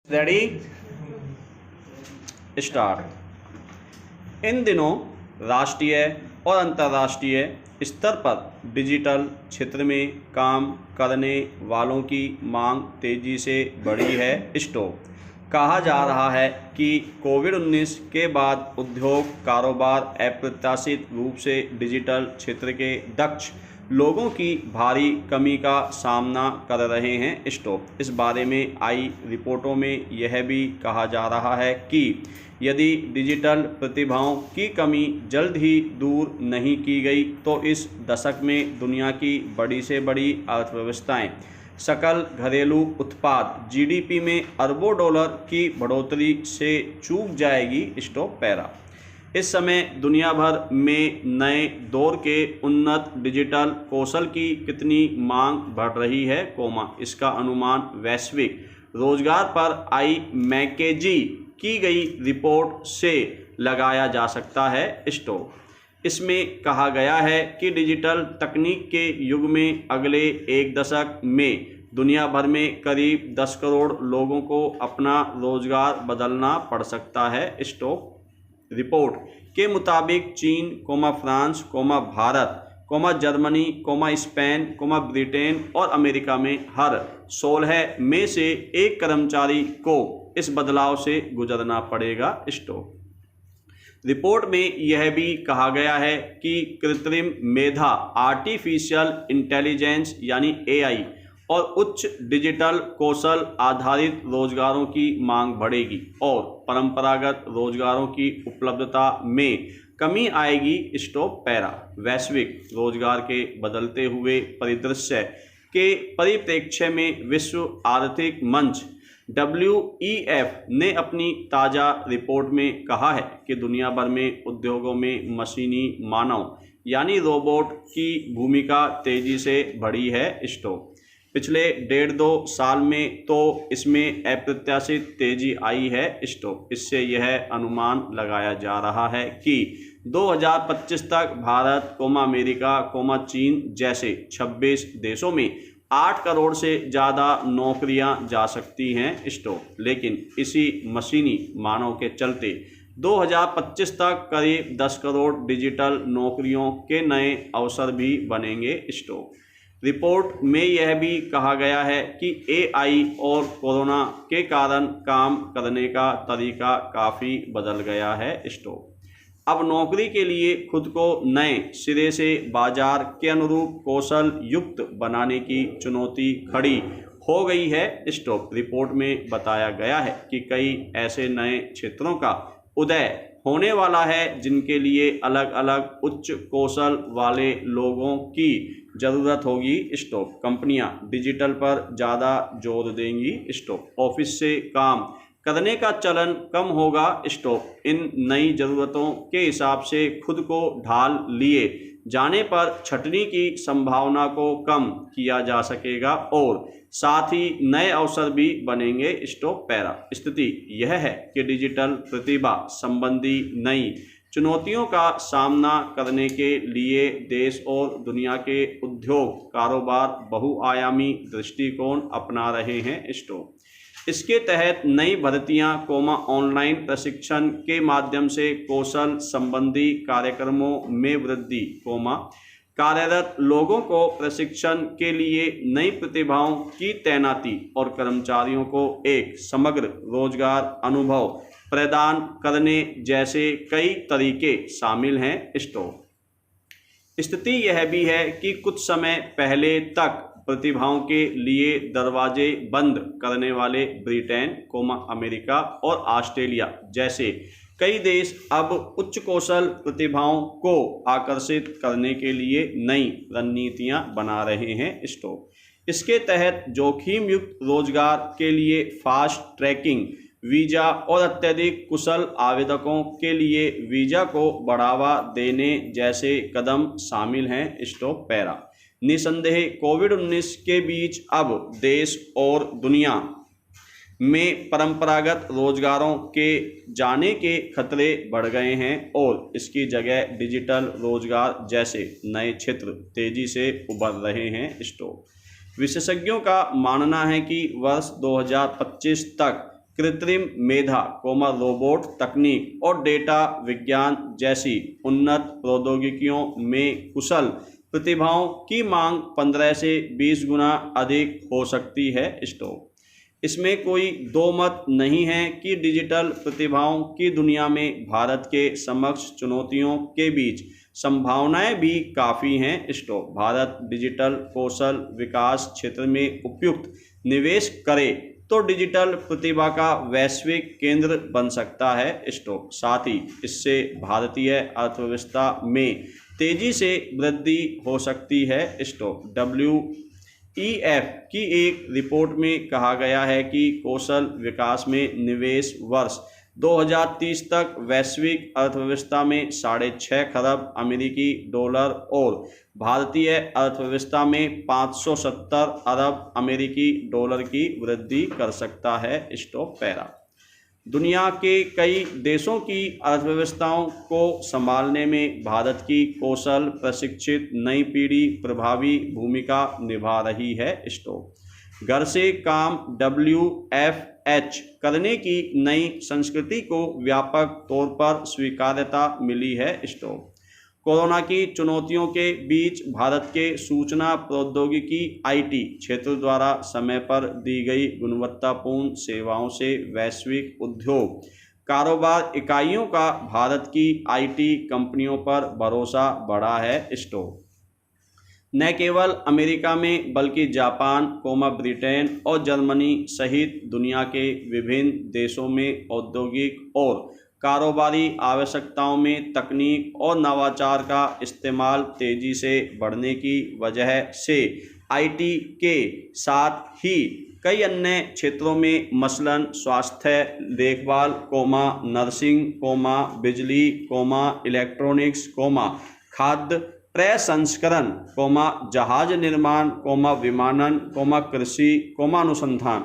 Ready start. इन दिनों राष्ट्रीय और अंतर्राष्ट्रीय स्तर पर डिजिटल क्षेत्र में काम करने वालों की मांग तेजी से बढ़ी है। कहा जा रहा है कि कोविड-19 के बाद उद्योग कारोबार अप्रत्याशित रूप से डिजिटल क्षेत्र के दक्ष लोगों की भारी कमी का सामना कर रहे हैं। इस बारे में आई रिपोर्टों में यह भी कहा जा रहा है कि यदि डिजिटल प्रतिभाओं की कमी जल्द ही दूर नहीं की गई तो इस दशक में दुनिया की बड़ी से बड़ी अर्थव्यवस्थाएं सकल घरेलू उत्पाद जीडीपी में अरबों डॉलर की बढ़ोतरी से चूक जाएगी। इस समय दुनिया भर में नए दौर के उन्नत डिजिटल कौशल की कितनी मांग बढ़ रही है, इसका अनुमान वैश्विक रोजगार पर आई मैकेजी की गई रिपोर्ट से लगाया जा सकता है। इसमें कहा गया है कि डिजिटल तकनीक के युग में अगले एक दशक में दुनिया भर में करीब 10 करोड़ लोगों को अपना रोजगार बदलना पड़ सकता है। रिपोर्ट के मुताबिक चीन, France, Bharat, Germany, Spain, Britain और अमेरिका में हर 16 में से एक कर्मचारी को इस बदलाव से गुजरना पड़ेगा। रिपोर्ट में यह भी कहा गया है कि कृत्रिम मेधा आर्टिफिशियल इंटेलिजेंस यानी एआई और उच्च डिजिटल कौशल आधारित रोजगारों की मांग बढ़ेगी और परंपरागत रोजगारों की उपलब्धता में कमी आएगी। वैश्विक रोजगार के बदलते हुए परिदृश्य के परिप्रेक्ष्य में विश्व आर्थिक मंच WEF ने अपनी ताज़ा रिपोर्ट में कहा है कि दुनिया भर में उद्योगों में मशीनी मानव यानी रोबोट की भूमिका तेजी से बढ़ी है। पिछले 1.5-2 साल में तो इसमें अप्रत्याशित तेजी आई है। इससे यह अनुमान लगाया जा रहा है कि 2025 तक भारत, अमेरिका, चीन जैसे 26 देशों में 8 करोड़ से ज़्यादा नौकरियां जा सकती हैं। लेकिन इसी मशीनी मानव के चलते 2025 तक करीब 10 करोड़ डिजिटल नौकरियों के नए अवसर भी बनेंगे। रिपोर्ट में यह भी कहा गया है कि एआई और कोरोना के कारण काम करने का तरीका काफ़ी बदल गया है। अब नौकरी के लिए खुद को नए सिरे से बाजार के अनुरूप कौशल युक्त बनाने की चुनौती खड़ी हो गई है। रिपोर्ट में बताया गया है कि कई ऐसे नए क्षेत्रों का उदय होने वाला है जिनके लिए अलग अलग उच्च कौशल वाले लोगों की ज़रूरत होगी। कंपनियां डिजिटल पर ज़्यादा जोर देंगी। ऑफिस से काम करने का चलन कम होगा। इन नई ज़रूरतों के हिसाब से खुद को ढाल लिए जाने पर छटनी की संभावना को कम किया जा सकेगा और साथ ही नए अवसर भी बनेंगे। स्थिति यह है कि डिजिटल प्रतिभा संबंधी नई चुनौतियों का सामना करने के लिए देश और दुनिया के उद्योग कारोबार बहुआयामी दृष्टिकोण अपना रहे हैं। इसके तहत नई भर्तियां, ऑनलाइन प्रशिक्षण के माध्यम से कौशल संबंधी कार्यक्रमों में वृद्धि, कार्यरत लोगों को प्रशिक्षण के लिए नई प्रतिभाओं की तैनाती और कर्मचारियों को एक समग्र रोजगार अनुभव प्रदान करने जैसे कई तरीके शामिल हैं। स्थिति यह भी है कि कुछ समय पहले तक प्रतिभाओं के लिए दरवाजे बंद करने वाले ब्रिटेन, अमेरिका और ऑस्ट्रेलिया जैसे कई देश अब उच्च कौशल प्रतिभाओं को आकर्षित करने के लिए नई रणनीतियां बना रहे हैं। इसके तहत जोखिम युक्त रोजगार के लिए फास्ट ट्रैकिंग वीज़ा और अत्यधिक कुशल आवेदकों के लिए वीज़ा को बढ़ावा देने जैसे कदम शामिल हैं। निसंदेह कोविड-19 के बीच अब देश और दुनिया में परंपरागत रोजगारों के जाने के खतरे बढ़ गए हैं और इसकी जगह डिजिटल रोजगार जैसे नए क्षेत्र तेजी से उभर रहे हैं। विशेषज्ञों का मानना है कि वर्ष 2025 तक कृत्रिम मेधा, रोबोट तकनीक और डेटा विज्ञान जैसी उन्नत प्रौद्योगिकियों में कुशल प्रतिभाओं की मांग 15 से 20 गुना अधिक हो सकती है। इसमें कोई दो मत नहीं है कि डिजिटल प्रतिभाओं की दुनिया में भारत के समक्ष चुनौतियों के बीच संभावनाएं भी काफ़ी हैं। भारत डिजिटल कौशल विकास क्षेत्र में उपयुक्त निवेश करे तो डिजिटल प्रतिभा का वैश्विक केंद्र बन सकता है। साथ ही इससे भारतीय अर्थव्यवस्था में तेजी से वृद्धि हो सकती है। WEF की एक रिपोर्ट में कहा गया है कि कौशल विकास में निवेश वर्ष 2030 तक वैश्विक अर्थव्यवस्था में 6.5 खरब अमेरिकी डॉलर और भारतीय अर्थव्यवस्था में 570 अरब अमेरिकी डॉलर की वृद्धि कर सकता है। दुनिया के कई देशों की अर्थव्यवस्थाओं को संभालने में भारत की कौशल प्रशिक्षित नई पीढ़ी प्रभावी भूमिका निभा रही है। घर से काम WFH करने की नई संस्कृति को व्यापक तौर पर स्वीकार्यता मिली है। कोरोना की चुनौतियों के बीच भारत के सूचना प्रौद्योगिकी IT क्षेत्र द्वारा समय पर दी गई गुणवत्तापूर्ण सेवाओं से वैश्विक उद्योग कारोबार इकाइयों का भारत की IT कंपनियों पर भरोसा बढ़ा है। न केवल अमेरिका में बल्कि जापान, ब्रिटेन और जर्मनी सहित दुनिया के विभिन्न देशों में औद्योगिक और कारोबारी आवश्यकताओं में तकनीक और नवाचार का इस्तेमाल तेजी से बढ़ने की वजह से IT के साथ ही कई अन्य क्षेत्रों में मसलन स्वास्थ्य देखभाल, नर्सिंग, बिजली, इलेक्ट्रॉनिक्स, खाद्य प्रसंस्करण, जहाज निर्माण, विमानन, कृषि, अनुसंधान,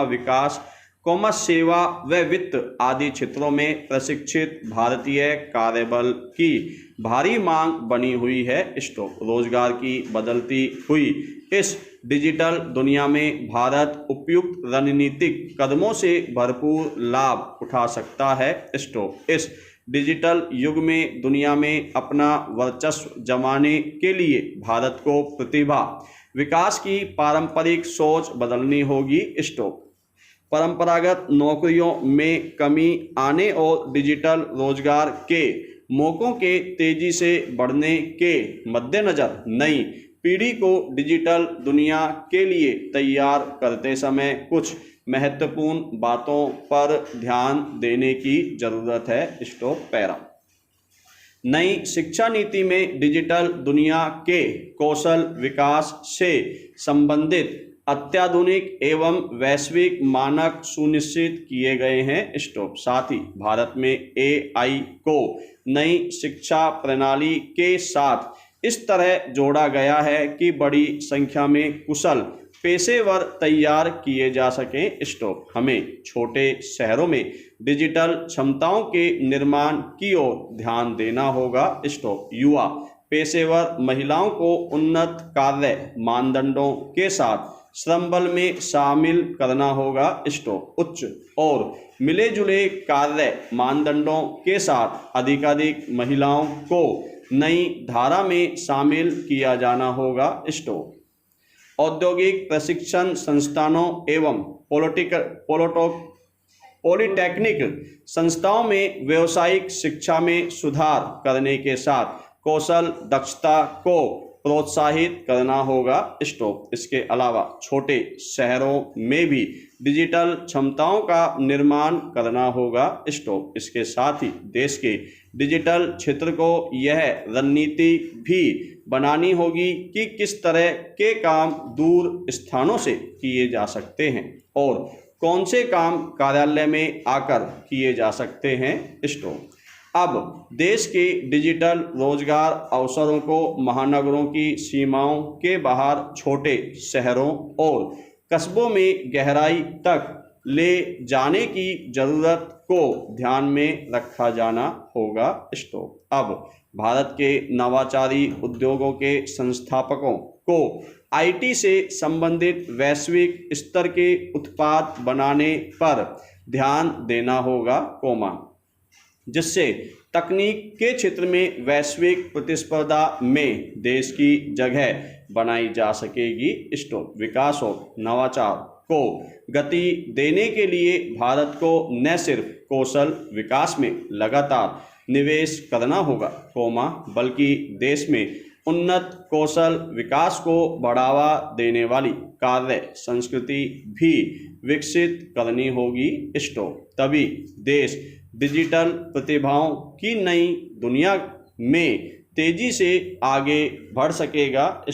विकास, सेवा व वित्त आदि क्षेत्रों में प्रशिक्षित भारतीय कार्यबल की भारी मांग बनी हुई है। रोजगार की बदलती हुई इस डिजिटल दुनिया में भारत उपयुक्त रणनीतिक कदमों से भरपूर लाभ उठा सकता है। इस डिजिटल युग में दुनिया में अपना वर्चस्व जमाने के लिए भारत को प्रतिभा विकास की पारंपरिक सोच बदलनी होगी। परंपरागत नौकरियों में कमी आने और डिजिटल रोजगार के मौकों के तेजी से बढ़ने के मद्देनज़र नई पीढ़ी को डिजिटल दुनिया के लिए तैयार करते समय कुछ महत्वपूर्ण बातों पर ध्यान देने की ज़रूरत है। नई शिक्षा नीति में डिजिटल दुनिया के कौशल विकास से संबंधित अत्याधुनिक एवं वैश्विक मानक सुनिश्चित किए गए हैं। साथ ही भारत में AI को नई शिक्षा प्रणाली के साथ इस तरह जोड़ा गया है कि बड़ी संख्या में कुशल पेशेवर तैयार किए जा सकें। हमें छोटे शहरों में डिजिटल क्षमताओं के निर्माण की ओर ध्यान देना होगा। युवा पेशेवर महिलाओं को उन्नत कार्य मानदंडों के साथ श्रम बल में शामिल करना होगा। उच्च और मिले जुले कार्य मानदंडों के साथ अधिकाधिक महिलाओं को नई धारा में शामिल किया जाना होगा। औद्योगिक प्रशिक्षण संस्थानों एवं पॉलिटेक्निक संस्थाओं में व्यावसायिक शिक्षा में सुधार करने के साथ कौशल दक्षता को प्रोत्साहित करना होगा। इसके अलावा छोटे शहरों में भी डिजिटल क्षमताओं का निर्माण करना होगा। इसके साथ ही देश के डिजिटल क्षेत्र को यह रणनीति भी बनानी होगी कि किस तरह के काम दूर स्थानों से किए जा सकते हैं और कौन से काम कार्यालय में आकर किए जा सकते हैं। अब देश के डिजिटल रोजगार अवसरों को महानगरों की सीमाओं के बाहर छोटे शहरों और कस्बों में गहराई तक ले जाने की ज़रूरत को ध्यान में रखा जाना होगा। अब भारत के नवाचारी उद्योगों के संस्थापकों को IT से संबंधित वैश्विक स्तर के उत्पाद बनाने पर ध्यान देना होगा, जिससे तकनीक के क्षेत्र में वैश्विक प्रतिस्पर्धा में देश की जगह बनाई जा सकेगी। विकास और नवाचार को गति देने के लिए भारत को न सिर्फ कौशल विकास में लगातार निवेश करना होगा, बल्कि देश में उन्नत कौशल विकास को बढ़ावा देने वाली कार्य संस्कृति भी विकसित करनी होगी। तभी देश डिजिटल प्रतिभाओं की नई दुनिया में तेजी से आगे बढ़ सकेगा।